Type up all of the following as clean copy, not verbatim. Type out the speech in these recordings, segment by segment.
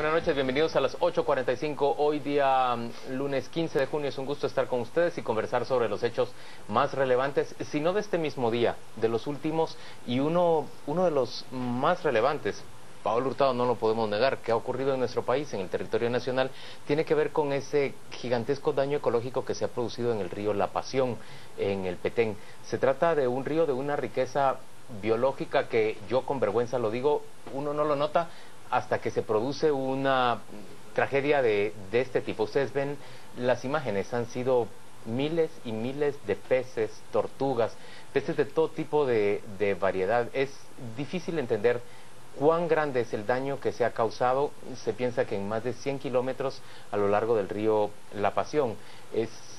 Buenas noches, bienvenidos a las 8:45, hoy día lunes 15 de junio. Es un gusto estar con ustedes y conversar sobre los hechos más relevantes, si no de este mismo día, de los últimos, y uno de los más relevantes, Pablo Hurtado, no lo podemos negar, que ha ocurrido en nuestro país, en el territorio nacional, tiene que ver con ese gigantesco daño ecológico que se ha producido en el río La Pasión, en el Petén. Se trata de un río de una riqueza biológica que, yo con vergüenza lo digo, uno no lo nota hasta que se produce una tragedia de este tipo. Ustedes ven las imágenes, han sido miles y miles de peces, tortugas, peces de todo tipo de variedad. Es difícil entender cuán grande es el daño que se ha causado. Se piensa que en más de 100 kilómetros a lo largo del río La Pasión.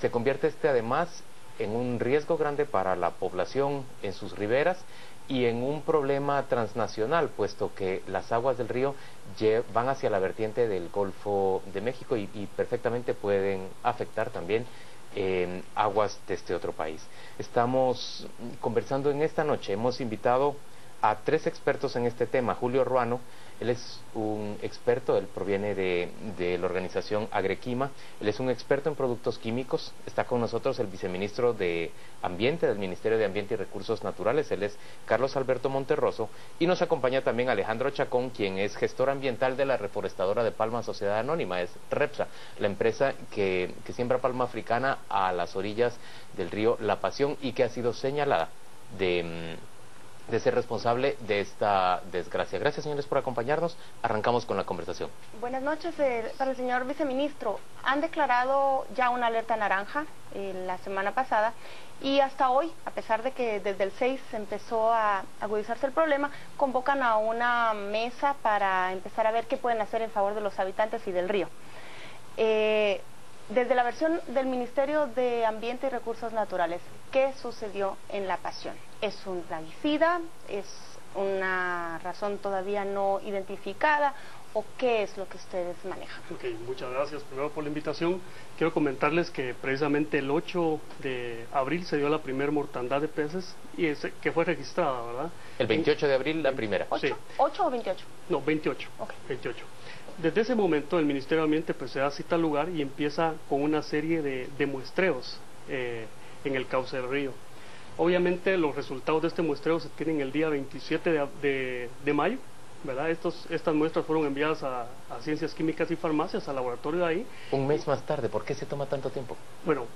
Se convierte además en un riesgo grande para la población en sus riberas y en un problema transnacional, puesto que las aguas del río van hacia la vertiente del Golfo de México y perfectamente pueden afectar también aguas de este otro país. Estamos conversando en esta noche, hemos invitado a 3 expertos en este tema. Julio Ruano, él es un experto, él proviene de la organización Agrequima, él es un experto en productos químicos. Está con nosotros el viceministro de Ambiente del Ministerio de Ambiente y Recursos Naturales, él es Carlos Alberto Monterroso, y nos acompaña también Alejandro Chacón, quien es gestor ambiental de la reforestadora de palma Sociedad Anónima, es REPSA, la empresa que siembra palma africana a las orillas del río La Pasión y que ha sido señalada de ser responsable de esta desgracia. Gracias, señores, por acompañarnos. Arrancamos con la conversación. Buenas noches para el señor viceministro. Han declarado ya una alerta naranja la semana pasada y hasta hoy, a pesar de que desde el 6 empezó a agudizarse el problema, convocan a una mesa para empezar a ver qué pueden hacer en favor de los habitantes y del río. Desde la versión del Ministerio de Ambiente y Recursos Naturales, ¿qué sucedió en La Pasión? ¿Es un plaguicida? ¿Es una razón todavía no identificada? ¿O qué es lo que ustedes manejan? Ok, muchas gracias primero por la invitación. Quiero comentarles que precisamente el 8 de abril se dio la primera mortandad de peces y que fue registrada, ¿verdad? El 28 de abril la primera. ¿8? Sí. ¿8 o 28? No, 28. Okay. 28. Desde ese momento el Ministerio de Ambiente pues se da cita al lugar y empieza con una serie de muestreos en el cauce del río. Obviamente los resultados de este muestreo se tienen el día 27 de mayo, ¿verdad? Estas muestras fueron enviadas a Ciencias Químicas y Farmacias, al laboratorio de ahí. Un mes más tarde, ¿por qué se toma tanto tiempo? Bueno,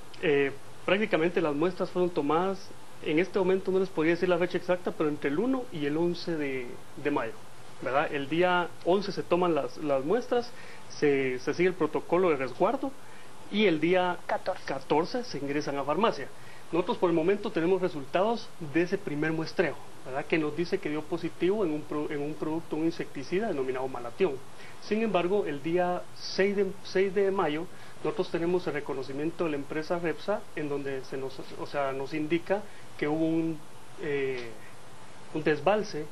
prácticamente las muestras fueron tomadas, en este momento no les podría decir la fecha exacta, pero entre el 1 y el 11 de mayo. ¿Verdad? El día 11 se toman las muestras, se sigue el protocolo de resguardo y el día 14 se ingresan a farmacia. Nosotros por el momento tenemos resultados de ese primer muestreo, ¿verdad? Que nos dice que dio positivo en un producto, un insecticida denominado malatión. Sin embargo, el día 6 de mayo nosotros tenemos el reconocimiento de la empresa REPSA, en donde nos indica que hubo un desbalce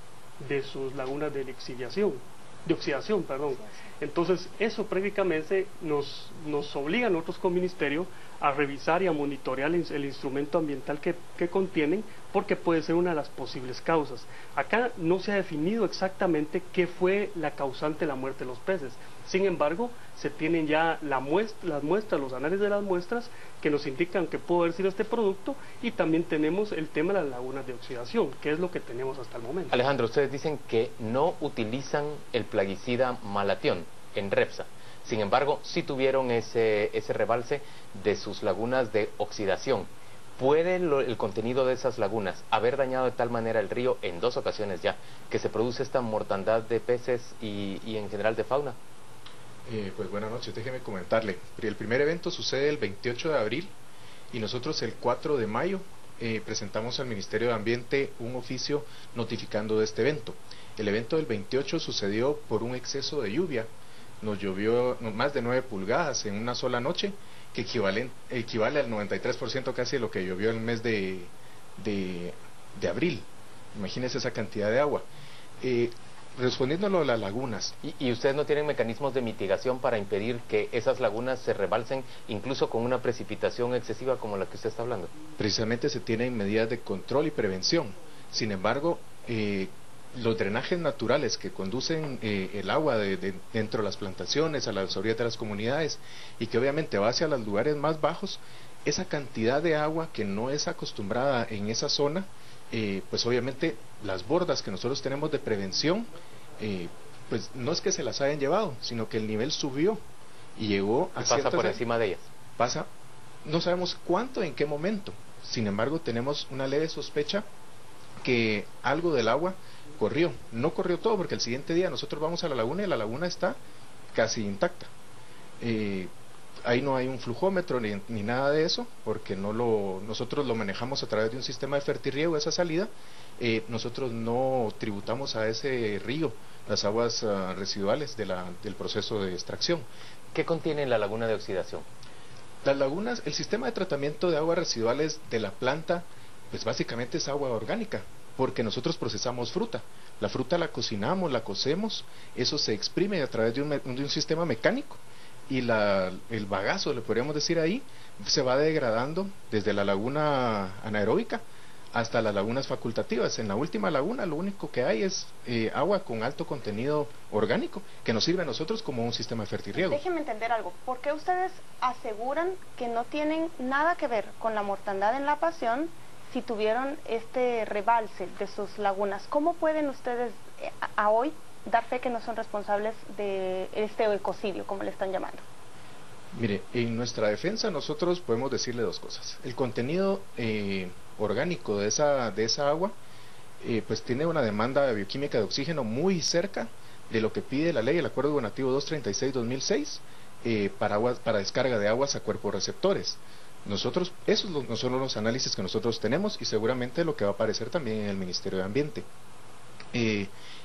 de sus lagunas de oxidación. Entonces eso prácticamente nos obliga a nosotros como ministerio a revisar y a monitorear el instrumento ambiental que contienen, porque puede ser una de las posibles causas. Acá no se ha definido exactamente qué fue la causante de la muerte de los peces. Sin embargo, se tienen ya las muestras, los análisis de las muestras que nos indican que pudo haber sido este producto, y también tenemos el tema de las lagunas de oxidación, que es lo que tenemos hasta el momento. Alejandro, ustedes dicen que no utilizan el plaguicida malatión en REPSA. Sin embargo, sí tuvieron ese rebalse de sus lagunas de oxidación. ¿Puede el contenido de esas lagunas haber dañado de tal manera el río en 2 ocasiones ya, que se produce esta mortandad de peces y en general de fauna? Pues buenas noches, déjeme comentarle. El primer evento sucede el 28 de abril y nosotros el 4 de mayo presentamos al Ministerio de Ambiente un oficio notificando de este evento. El evento del 28 sucedió por un exceso de lluvia. Nos llovió más de 9 pulgadas en una sola noche, que equivale al 93% casi de lo que llovió en el mes de abril. Imagínense esa cantidad de agua. Respondiéndolo a las lagunas. ¿Y ustedes no tienen mecanismos de mitigación para impedir que esas lagunas se rebalsen, incluso con una precipitación excesiva como la que usted está hablando? Precisamente se tienen medidas de control y prevención. Sin embargo, los drenajes naturales que conducen el agua dentro de las plantaciones, a las orillas de las comunidades, y que obviamente va hacia los lugares más bajos, esa cantidad de agua que no es acostumbrada en esa zona, pues obviamente las bordas que nosotros tenemos de prevención, pues no es que se las hayan llevado, sino que el nivel subió y llegó a pasa por encima de ellas. Pasa, no sabemos cuánto, en qué momento. Sin embargo, tenemos una leve sospecha que algo del agua corrió. No corrió todo, porque el siguiente día nosotros vamos a la laguna y la laguna está casi intacta. Ahí no hay un flujómetro ni nada de eso, porque nosotros lo manejamos a través de un sistema de fertirriego, esa salida. Nosotros no tributamos a ese río las aguas residuales del proceso de extracción. ¿Qué contiene la laguna de oxidación? Las lagunas, el sistema de tratamiento de aguas residuales de la planta, pues básicamente es agua orgánica, porque nosotros procesamos fruta. La fruta la cocinamos, la cocemos, eso se exprime a través de un sistema mecánico, y el bagazo, le podríamos decir ahí, se va degradando desde la laguna anaeróbica hasta las lagunas facultativas. En la última laguna lo único que hay es agua con alto contenido orgánico, que nos sirve a nosotros como un sistema de fertirriego. Déjenme entender algo. ¿Por qué ustedes aseguran que no tienen nada que ver con la mortandad en La Pasión si tuvieron este rebalse de sus lagunas? ¿Cómo pueden ustedes a hoy dar fe que no son responsables de este ecocidio, como le están llamando? Mire, en nuestra defensa nosotros podemos decirle dos cosas. El contenido orgánico de esa agua pues tiene una demanda bioquímica de oxígeno muy cerca de lo que pide la ley, el Acuerdo Gubernativo 236-2006, para descarga de aguas a cuerpos receptores. Esos no son los análisis que nosotros tenemos, y seguramente lo que va a aparecer también en el Ministerio de Ambiente.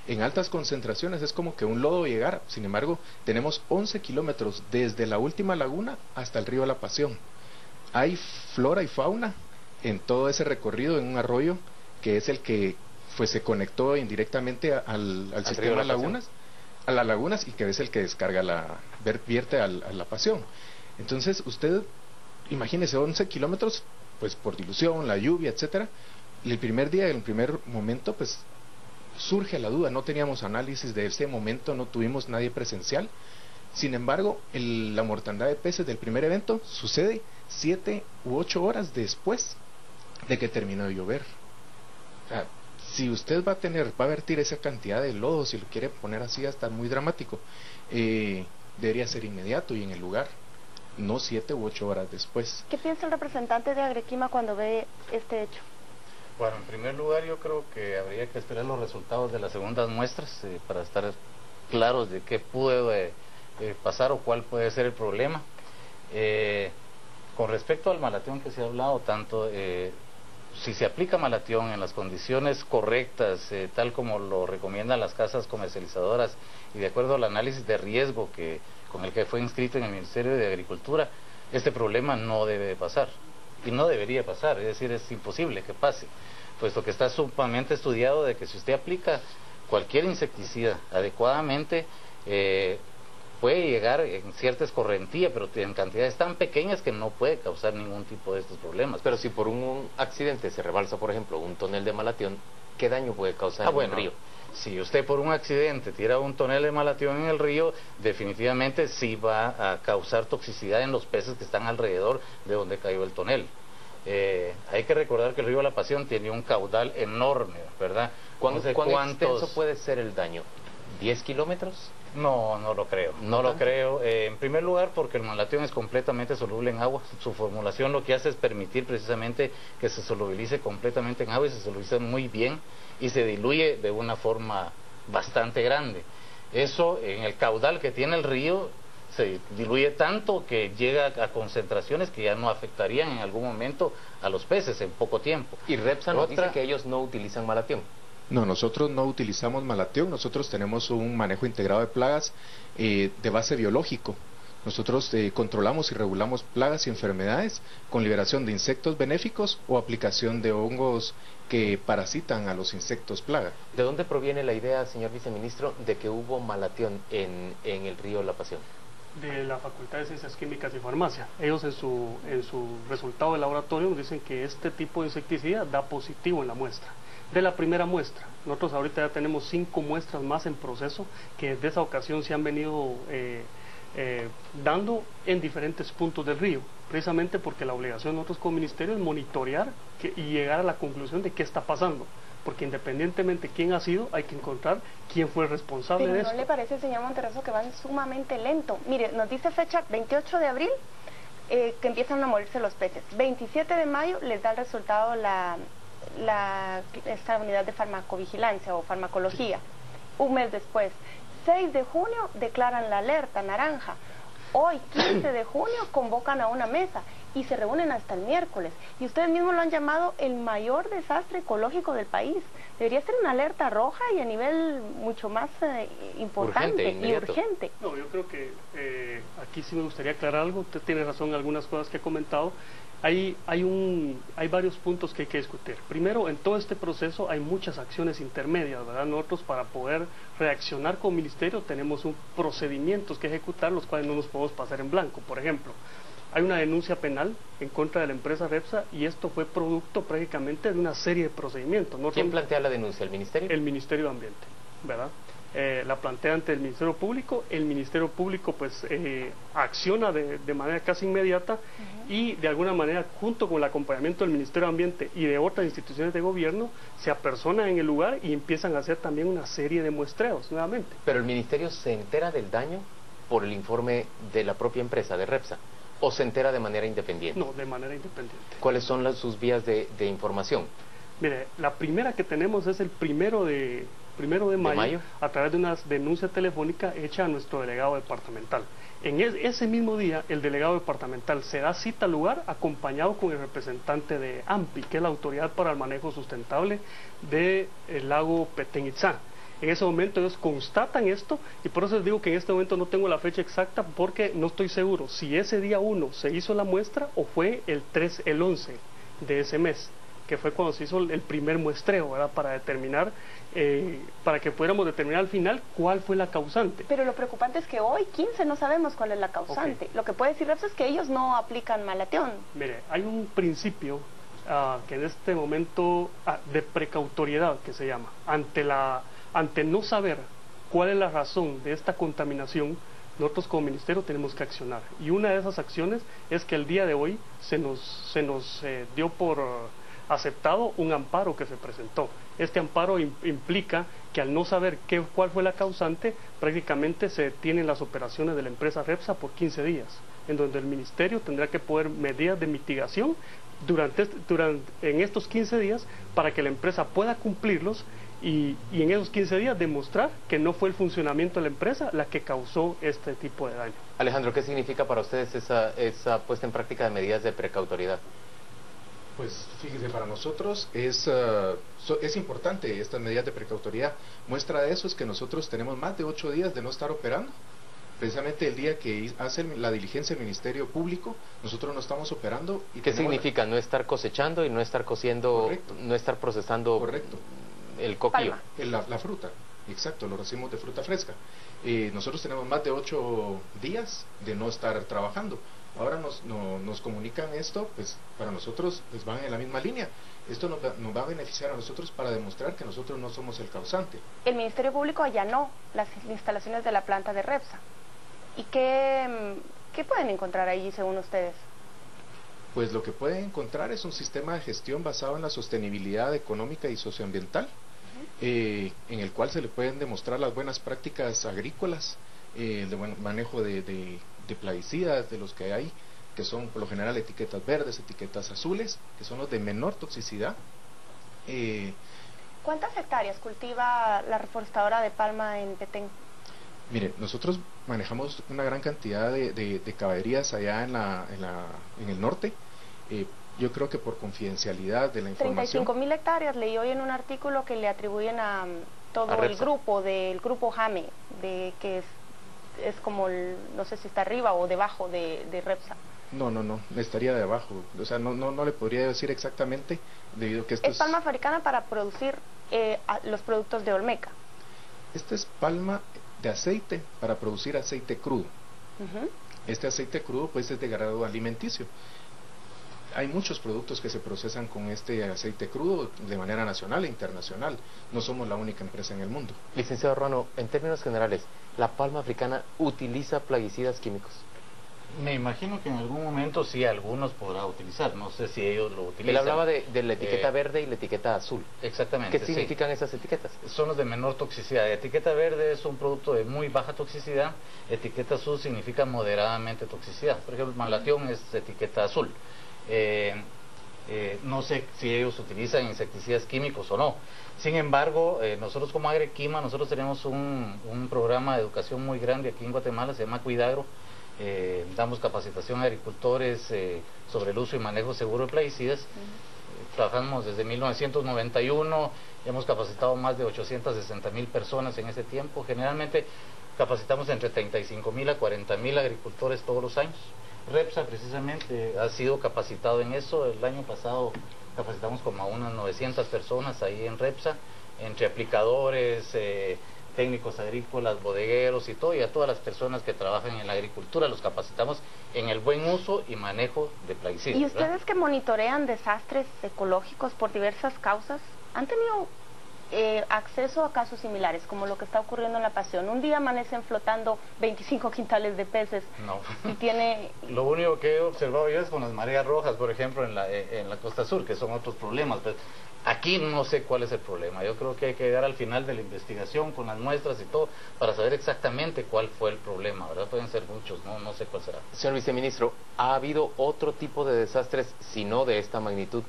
En altas concentraciones es como que un lodo llegara. Sin embargo, tenemos 11 kilómetros desde la última laguna hasta el río La Pasión. Hay flora y fauna en todo ese recorrido, en un arroyo que es el que pues se conectó indirectamente al sistema de lagunas, a las lagunas, y que es el que descarga vierte a La Pasión. Entonces usted imagínese 11 kilómetros, pues por dilución, la lluvia, etcétera. Y el primer día, en el primer momento, pues surge la duda. No teníamos análisis de ese momento, no tuvimos nadie presencial. Sin embargo, la mortandad de peces del primer evento sucede 7 u 8 horas después de que terminó de llover. O sea, si usted va a vertir esa cantidad de lodo, si lo quiere poner así hasta muy dramático, debería ser inmediato y en el lugar, no 7 u 8 horas después. ¿Qué piensa el representante de Agriquima cuando ve este hecho? Bueno, en primer lugar yo creo que habría que esperar los resultados de las segundas muestras para estar claros de qué puede pasar o cuál puede ser el problema. Con respecto al malatión que se ha hablado tanto, si se aplica malatión en las condiciones correctas, tal como lo recomiendan las casas comercializadoras y de acuerdo al análisis de riesgo con el que fue inscrito en el Ministerio de Agricultura, este problema no debe de pasar y no debería pasar, es decir, es imposible que pase, puesto que está sumamente estudiado de que si usted aplica cualquier insecticida adecuadamente, puede llegar en cierta escorrentía, pero en cantidades tan pequeñas que no puede causar ningún tipo de estos problemas. Pero si por un accidente se rebalsa, por ejemplo, un tonel de malatión, ¿qué daño puede causar en el río? Si usted por un accidente tira un tonel de malatión en el río, definitivamente sí va a causar toxicidad en los peces que están alrededor de donde cayó el tonel. Hay que recordar que el río La Pasión tiene un caudal enorme, ¿verdad? ¿Cuán extenso puede ser el daño? ¿10 kilómetros? No, no lo creo. No lo creo. En primer lugar, porque el malatión es completamente soluble en agua. Su formulación lo que hace es permitir precisamente que se solubilice completamente en agua y se solubiliza muy bien y se diluye de una forma bastante grande. Eso, en el caudal que tiene el río, se diluye tanto que llega a concentraciones que ya no afectarían en algún momento a los peces en poco tiempo. Y Repsa nos dice que ellos no utilizan malatión. No, nosotros no utilizamos malatión, nosotros tenemos un manejo integrado de plagas de base biológico. Nosotros controlamos y regulamos plagas y enfermedades con liberación de insectos benéficos o aplicación de hongos que parasitan a los insectos plaga. ¿De dónde proviene la idea, señor viceministro, de que hubo malatión en el río La Pasión? De la Facultad de Ciencias Químicas y Farmacia. Ellos en su resultado de laboratorio nos dicen que este tipo de insecticida da positivo en la muestra. de la primera muestra. Nosotros ahorita ya tenemos 5 muestras más en proceso que desde esa ocasión se han venido dando en diferentes puntos del río, precisamente porque la obligación de nosotros como ministerio es monitorear y llegar a la conclusión de qué está pasando, porque independientemente quién ha sido, hay que encontrar quién fue el responsable de esto. ¿No le parece, señor Monterroso, que van sumamente lento? Mire, nos dice fecha 28 de abril que empiezan a morirse los peces. 27 de mayo les da el resultado esta unidad de farmacovigilancia o farmacología. Un mes después, 6 de junio declaran la alerta naranja. Hoy, 15 de junio, convocan a una mesa y se reúnen hasta el miércoles. Y ustedes mismos lo han llamado el mayor desastre ecológico del país. Debería ser una alerta roja y a nivel mucho más importante y urgente. No, yo creo que aquí sí me gustaría aclarar algo. Usted tiene razón en algunas cosas que ha comentado. Hay varios puntos que hay que discutir. Primero, en todo este proceso hay muchas acciones intermedias, ¿verdad? Nosotros, para poder reaccionar como ministerio, tenemos procedimientos que ejecutar, los cuales no nos podemos pasar en blanco. Por ejemplo, hay una denuncia penal en contra de la empresa Repsa y esto fue producto prácticamente de una serie de procedimientos. ¿Quién plantea la denuncia? ¿El ministerio? El Ministerio de Ambiente, ¿verdad? La plantea ante el Ministerio Público. El Ministerio Público pues acciona de manera casi inmediata y de alguna manera, junto con el acompañamiento del Ministerio de Ambiente y de otras instituciones de gobierno, se apersonan en el lugar y empiezan a hacer también una serie de muestreos nuevamente. Pero el ministerio se entera del daño por el informe de la propia empresa, de Repsa, ¿o se entera de manera independiente? No, de manera independiente. ¿Cuáles son sus vías de información? Mire, la primera que tenemos es el primero de mayo, a través de una denuncia telefónica hecha a nuestro delegado departamental. En ese mismo día, el delegado departamental se da cita al lugar acompañado con el representante de AMPI, que es la Autoridad para el Manejo Sustentable del lago Petén Itzá. En ese momento ellos constatan esto y por eso les digo que en este momento no tengo la fecha exacta porque no estoy seguro si ese día 1 se hizo la muestra o fue el 11 de ese mes, que fue cuando se hizo el primer muestreo, ¿verdad? Para determinar, para que pudiéramos determinar al final cuál fue la causante. Pero lo preocupante es que hoy, 15, no sabemos cuál es la causante. Okay. Lo que puede decir Repsa es que ellos no aplican malatión. Mire, hay un principio que en este momento de precautoriedad que se llama, ante no saber cuál es la razón de esta contaminación, nosotros como ministerio tenemos que accionar. Y una de esas acciones es que el día de hoy se nos dio por aceptado un amparo que se presentó. Este amparo implica que al no saber cuál fue la causante, prácticamente se detienen las operaciones de la empresa Repsa por 15 días, en donde el ministerio tendrá que poner medidas de mitigación en estos 15 días para que la empresa pueda cumplirlos y en esos 15 días demostrar que no fue el funcionamiento de la empresa la que causó este tipo de daño. Alejandro, ¿qué significa para ustedes esa puesta en práctica de medidas de precautoriedad? Pues fíjese, para nosotros es importante estas medidas de precautoriedad. Muestra de eso es que nosotros tenemos más de 8 días de no estar operando. Precisamente el día que hace la diligencia el Ministerio Público, nosotros no estamos operando. Y ¿qué significa? No estar cosechando y no estar cociendo, correcto, no estar procesando el copio. La fruta, exacto, los racimos de fruta fresca. Nosotros tenemos más de 8 días de no estar trabajando. Ahora nos comunican esto, pues para nosotros pues van en la misma línea. Esto nos va a beneficiar a nosotros para demostrar que nosotros no somos el causante. El Ministerio Público allanó las instalaciones de la planta de Repsa. ¿Y qué pueden encontrar ahí según ustedes? Pues lo que pueden encontrar es un sistema de gestión basado en la sostenibilidad económica y socioambiental, en el cual se le pueden demostrar las buenas prácticas agrícolas, el buen manejo de plaguicidas, de los que hay, que son por lo general etiquetas verdes, etiquetas azules, que son los de menor toxicidad. ¿Cuántas hectáreas cultiva la reforestadora de palma en Petén? Mire, nosotros manejamos una gran cantidad de caballerías allá en el norte. Yo creo que por confidencialidad de la información. 35.000 hectáreas, leí hoy en un artículo que le atribuyen a todo el grupo, del grupo Jame, que es como, no sé si está arriba o debajo de Repsa. No, estaría de abajo, o sea, no le podría decir exactamente, debido a que esto es palma africana para producir los productos de Olmeca. Esta es palma de aceite para producir aceite crudo. Este aceite crudo pues es de grado alimenticio. hay muchos productos que se procesan con este aceite crudo de manera nacional e internacional. No somos la única empresa en el mundo. Licenciado Ruano, en términos generales, ¿la palma africana utiliza plaguicidas químicos? Me imagino que en algún momento sí algunos podrá utilizar, no sé si ellos lo utilizan. Él hablaba de la etiqueta verde y la etiqueta azul. Exactamente. ¿Qué significan esas etiquetas? Son los de menor toxicidad. Etiqueta verde es un producto de muy baja toxicidad, etiqueta azul significa moderadamente toxicidad. Por ejemplo, el malatión es etiqueta azul. No sé si ellos utilizan insecticidas químicos o no. Sin embargo, nosotros como Agrequima, nosotros tenemos un programa de educación muy grande aquí en Guatemala, se llama Cuidagro. Damos capacitación a agricultores sobre el uso y manejo seguro de plaguicidas. Trabajamos desde 1991, hemos capacitado más de 860,000 personas en ese tiempo. Generalmente capacitamos entre 35,000 a 40,000 agricultores todos los años. REPSA precisamente ha sido capacitado en eso. El año pasado capacitamos como a unas 900 personas ahí en REPSA, entre aplicadores, técnicos agrícolas, bodegueros y todo, y a todas las personas que trabajan en la agricultura los capacitamos en el buen uso y manejo de plaguicidas. ¿Y ustedes que monitorean desastres ecológicos por diversas causas, han tenido acceso a casos similares, como lo que está ocurriendo en La Pasión? Un día amanecen flotando 25 quintales de peces. No. Y tiene... Lo único que he observado yo es con las mareas rojas, por ejemplo, en la costa sur, que son otros problemas. Pues, aquí no sé cuál es el problema. Yo creo que hay que llegar al final de la investigación con las muestras y todo para saber exactamente cuál fue el problema, ¿verdad? Pueden ser muchos, no sé cuál será. Señor viceministro, ¿ha habido otro tipo de desastres, si no de esta magnitud,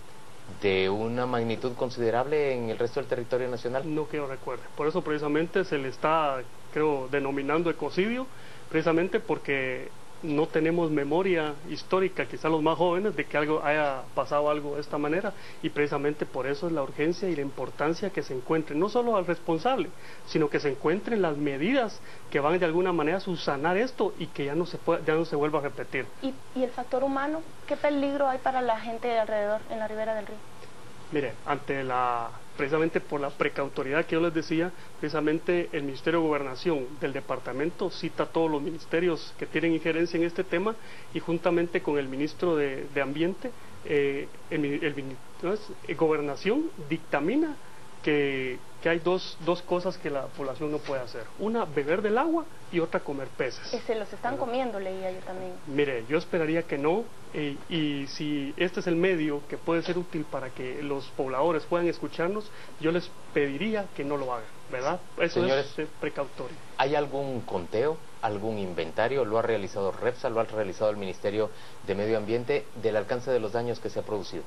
de una magnitud considerable en el resto del territorio nacional? No que yo recuerde. Por eso precisamente se le está, creo, denominando ecocidio, precisamente porque no tenemos memoria histórica, quizá los más jóvenes, de que algo haya pasado algo de esta manera, y precisamente por eso es la urgencia y la importancia que se encuentre no solo al responsable, sino que se encuentren las medidas que van de alguna manera a subsanar esto y que ya no se vuelva a repetir. ¿Y el factor humano? ¿Qué peligro hay para la gente de alrededor en la ribera del río? Mire, precisamente por la precautoriedad que yo les decía, precisamente el Ministerio de Gobernación del departamento cita a todos los ministerios que tienen injerencia en este tema, y juntamente con el ministro de Ambiente, Gobernación dictamina que hay dos cosas que la población no puede hacer. Una, beber del agua, y otra, comer peces. Se los están comiendo, leía yo también. Mire, yo esperaría que no, y si este es el medio que puede ser útil para que los pobladores puedan escucharnos, yo les pediría que no lo hagan, ¿verdad? Eso Señores, es precautorio. ¿Hay algún conteo, algún inventario? ¿Lo ha realizado REPSA, lo ha realizado el Ministerio de Medio Ambiente, del alcance de los daños que se ha producido?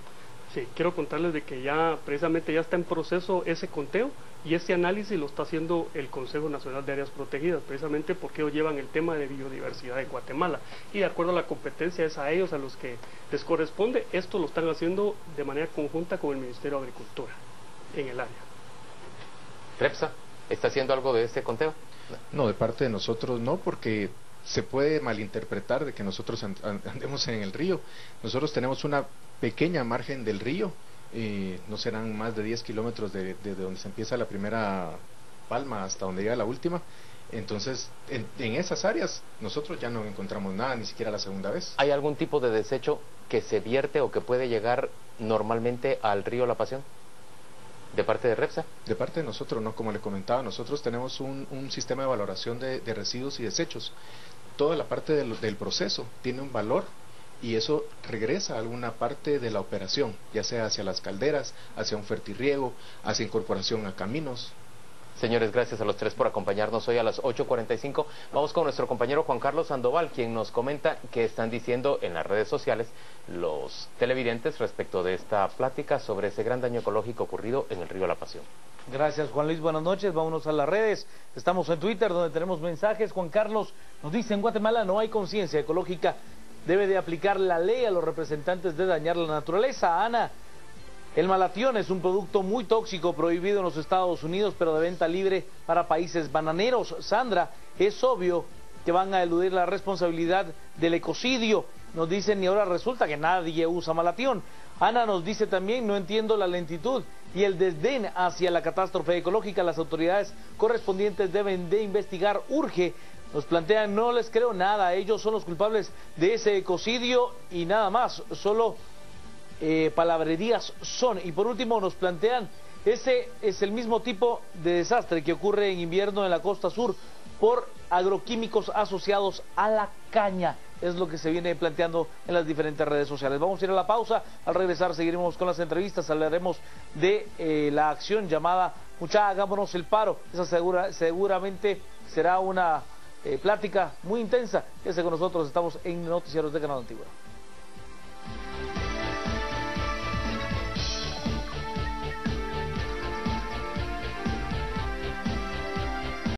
Sí, quiero contarles de que precisamente ya está en proceso ese conteo, y ese análisis lo está haciendo el Consejo Nacional de Áreas Protegidas, precisamente porque ellos llevan el tema de biodiversidad en Guatemala, y de acuerdo a la competencia es a ellos a los que les corresponde. Esto lo están haciendo de manera conjunta con el Ministerio de Agricultura en el área. ¿REPSA está haciendo algo de este conteo? No, de parte de nosotros no, porque se puede malinterpretar de que nosotros andemos en el río. Nosotros tenemos una pequeña margen del río, no serán más de 10 kilómetros de donde se empieza la primera palma hasta donde llega la última. Entonces, en esas áreas nosotros ya no encontramos nada, ni siquiera la segunda vez. ¿Hay algún tipo de desecho que se vierte o que puede llegar normalmente al río La Pasión de parte de REPSA? De parte de nosotros no, como le comentaba, nosotros tenemos un sistema de valoración de residuos y desechos. Toda la parte del proceso tiene un valor, y eso regresa a alguna parte de la operación, ya sea hacia las calderas, hacia un fertirriego, hacia incorporación a caminos. Señores, gracias a los tres por acompañarnos hoy a las 8:45. Vamos con nuestro compañero Juan Carlos Sandoval, quien nos comenta qué están diciendo en las redes sociales los televidentes respecto de esta plática sobre ese gran daño ecológico ocurrido en el río La Pasión. Gracias, Juan Luis, buenas noches. Vámonos a las redes. Estamos en Twitter, donde tenemos mensajes. Juan Carlos nos dice: en Guatemala no hay conciencia ecológica. Debe de aplicar la ley a los representantes de dañar la naturaleza. Ana: el malatión es un producto muy tóxico, prohibido en los Estados Unidos, pero de venta libre para países bananeros. Sandra: es obvio que van a eludir la responsabilidad del ecocidio. Nos dicen, y ahora resulta que nadie usa malatión. Ana nos dice también: no entiendo la lentitud y el desdén hacia la catástrofe ecológica. Las autoridades correspondientes deben de investigar, urge. Nos plantean: no les creo nada, ellos son los culpables de ese ecocidio y nada más, solo palabrerías son? Y por último nos plantean, ese es el mismo tipo de desastre que ocurre en invierno en la costa sur por agroquímicos asociados a la caña. Es lo que se viene planteando en las diferentes redes sociales. Vamos a ir a la pausa. Al regresar seguiremos con las entrevistas. Hablaremos de la acción llamada Mucha, hagámonos el paro. Esa seguramente será una plática muy intensa. Quédese con nosotros. Estamos en Noticieros de Canal Antigua.